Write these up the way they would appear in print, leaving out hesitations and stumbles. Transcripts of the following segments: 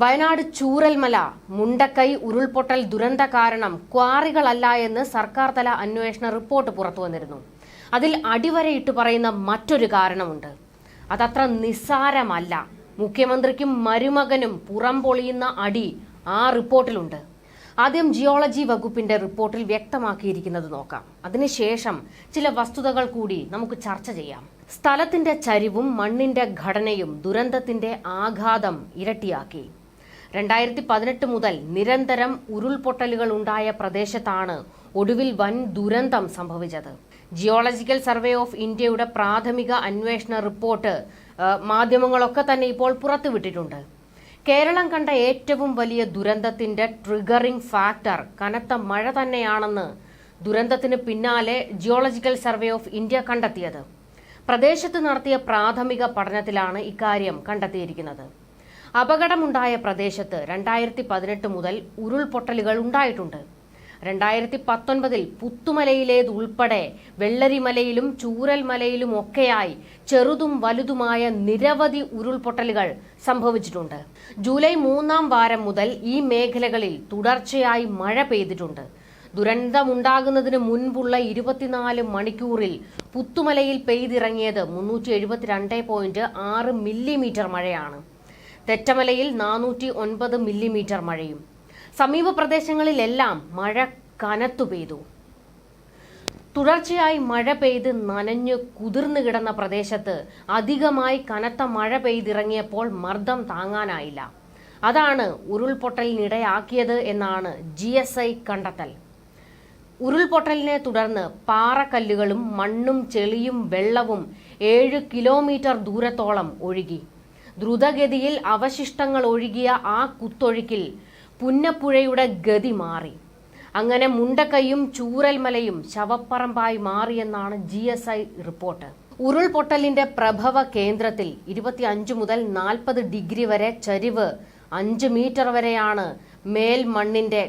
വയനാട് ചൂരൽമല മുണ്ടക്കൈ ഉരുൾപൊട്ടൽ ദുരന്ത കാരണം ക്വാറികളല്ല എന്ന് സർക്കാർ തല അന്വേഷണ റിപ്പോർട്ട് പുറത്തുവന്നിരുന്നു. അതിൽ അടിവരയിട്ട് പറയുന്ന മറ്റൊരു കാരണമുണ്ട്. അതത്ര നിസ്സാരമല്ല. മുഖ്യമന്ത്രിക്കും മരുമകനും പുറംപൊളിയുന്ന അടി ആ റിപ്പോർട്ടിലുണ്ട്. ആദ്യം ജിയോളജി വകുപ്പിന്റെ റിപ്പോർട്ടിൽ വ്യക്തമാക്കിയിരിക്കുന്നത് നോക്കാം. അതിനുശേഷം ചില വസ്തുതകൾ കൂടി നമുക്ക് ചർച്ച ചെയ്യാം. സ്ഥലത്തിന്റെ ചരിവും മണ്ണിന്റെ ഘടനയും ദുരന്തത്തിന്റെ ആഘാതം ഇരട്ടിയാക്കി. 2018 മുതൽ നിരന്തരം ഉരുൾപൊട്ടലുകൾ ഉണ്ടായ പ്രദേശത്താണ് ഒടുവിൽ വൻ ദുരന്തം സംഭവിച്ചത്. ജിയോളജിക്കൽ സർവേ ഓഫ് ഇന്ത്യയുടെ പ്രാഥമിക അന്വേഷണ റിപ്പോർട്ട് മാധ്യമങ്ങളൊക്കെ തന്നെ ഇപ്പോൾ പുറത്തുവിട്ടിട്ടുണ്ട്. കേരളം കണ്ട ഏറ്റവും വലിയ ദുരന്തത്തിന്റെ ട്രിഗറിംഗ് ഫാക്ടർ കനത്ത മഴ തന്നെയാണെന്ന് ദുരന്തത്തിന് പിന്നാലെ ജിയോളജിക്കൽ സർവേ ഓഫ് ഇന്ത്യ കണ്ടെത്തിയത്. പ്രദേശത്ത് നടത്തിയ പ്രാഥമിക പഠനത്തിലാണ് ഇക്കാര്യം കണ്ടെത്തിയിരിക്കുന്നത്. അപകടമുണ്ടായ പ്രദേശത്ത് 2018 മുതൽ ഉരുൾപൊട്ടലുകൾ ഉണ്ടായിട്ടുണ്ട്. 2019 പുത്തുമലയിലേതുൾപ്പെടെ വെള്ളരിമലയിലും ചൂരൽമലയിലും ഒക്കെയായി ചെറുതും വലുതുമായ നിരവധി ഉരുൾപൊട്ടലുകൾ സംഭവിച്ചിട്ടുണ്ട്. ജൂലൈ 3-ാം വാരം മുതൽ ഈ മേഖലകളിൽ തുടർച്ചയായി മഴ പെയ്തിട്ടുണ്ട്. ദുരന്തമുണ്ടാകുന്നതിന് മുൻപുള്ള 24 മണിക്കൂറിൽ പുത്തുമലയിൽ പെയ്തിറങ്ങിയത് 372.6 മില്ലിമീറ്റർ മഴയാണ്. തെറ്റമലയിൽ 409 മില്ലിമീറ്റർ മഴയും. സമീപ പ്രദേശങ്ങളിലെല്ലാം മഴ കനത്തു പെയ്തു. തുടർച്ചയായി മഴ പെയ്ത് നനഞ്ഞു കുതിർന്നു കിടന്ന പ്രദേശത്ത് അധികമായി കനത്ത മഴ പെയ്തിറങ്ങിയപ്പോൾ മർദ്ദം താങ്ങാനായില്ല. അതാണ് ഉരുൾപൊട്ടലിനിടയാക്കിയത് എന്നാണ് GSI കണ്ടെത്തൽ. ഉരുൾപൊട്ടലിനെ തുടർന്ന് പാറക്കല്ലുകളും മണ്ണും ചെളിയും വെള്ളവും 7 കിലോമീറ്റർ ദൂരത്തോളം ഒഴുകി. ദ്രുതഗതിയിൽ അവശിഷ്ടങ്ങൾ ഒഴുകിയ ആ കുത്തൊഴുക്കിൽ പുന്നപ്പുഴയുടെ ഗതി മാറി. അങ്ങനെ മുണ്ടക്കൈയും ചൂരൽമലയും ശവപ്പറമ്പായി മാറിയെന്നാണ് GSI റിപ്പോർട്ട്. ഉരുൾപൊട്ടലിന്റെ പ്രഭവ കേന്ദ്രത്തിൽ 25 മുതൽ 40 ഡിഗ്രി വരെ ചരിവ്, 5 മീറ്റർ വരെയാണ് മേൽമണ്ണിന്റെ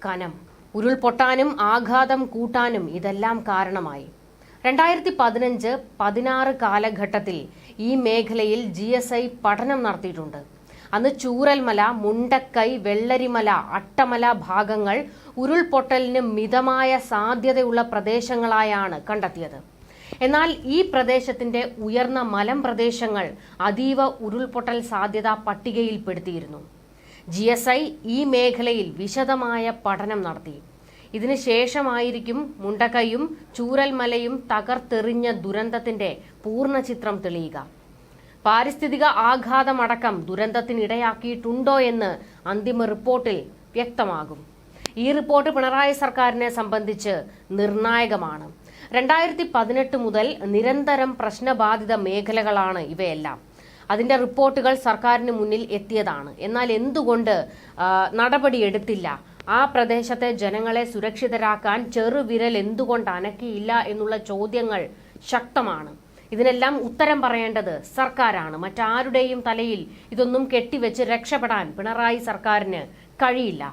കനം. ഉരുൾപൊട്ടാനും ആഘാതം കൂട്ടാനും ഇതെല്ലാം കാരണമായി. 2015-16 കാലഘട്ടത്തിൽ ഈ മേഖലയിൽ GSI പഠനം നടത്തിയിട്ടുണ്ട്. അന്ന് ചൂരൽമല, മുണ്ടക്കൈ, വെള്ളരിമല, അട്ടമല ഭാഗങ്ങൾ ഉരുൾപൊട്ടലിന് മിതമായ സാധ്യതയുള്ള പ്രദേശങ്ങളായാണ് കണ്ടെത്തിയത്. എന്നാൽ ഈ പ്രദേശത്തിന്റെ ഉയർന്ന മലമ്പ്രദേശങ്ങൾ അതീവ ഉരുൾപൊട്ടൽ സാധ്യതാ പട്ടികയിൽപ്പെടുത്തിയിരുന്നു. GSI ഈ മേഖലയിൽ വിശദമായ പഠനം നടത്തി. ഇതിനുശേഷമായിരിക്കും മുണ്ടക്കൈയും ചൂരൽമലയും തകർത്തെറിഞ്ഞ ദുരന്തത്തിന്റെ പൂർണ്ണ ചിത്രം തെളിയുക. പാരിസ്ഥിതിക ആഘാതമടക്കം ദുരന്തത്തിനിടയാക്കിയിട്ടുണ്ടോ എന്ന് അന്തിമ റിപ്പോർട്ടിൽ വ്യക്തമാകും. ഈ റിപ്പോർട്ട് പിണറായി സർക്കാരിനെ സംബന്ധിച്ച് നിർണായകമാണ്. 2018 മുതൽ നിരന്തരം പ്രശ്നബാധിത മേഖലകളാണ് ഇവയെല്ലാം. അതിന്റെ റിപ്പോർട്ടുകൾ സർക്കാരിന് മുന്നിൽ എത്തിയതാണ്. എന്നാൽ എന്തുകൊണ്ട് നടപടിയെടുത്തില്ല? ആ പ്രദേശത്തെ ജനങ്ങളെ സുരക്ഷിതരാക്കാൻ ചെറുവിരൽ എന്തുകൊണ്ട് അനക്കിയില്ല എന്നുള്ള ചോദ്യങ്ങൾ ശക്തമാണ്. ഇതിനെല്ലാം ഉത്തരം പറയേണ്ടത് സർക്കാരാണ്. മറ്റാരുടെയും തലയിൽ ഇതൊന്നും കെട്ടിവെച്ച് രക്ഷപ്പെടാൻ പിണറായി സർക്കാരിന് കഴിയില്ല.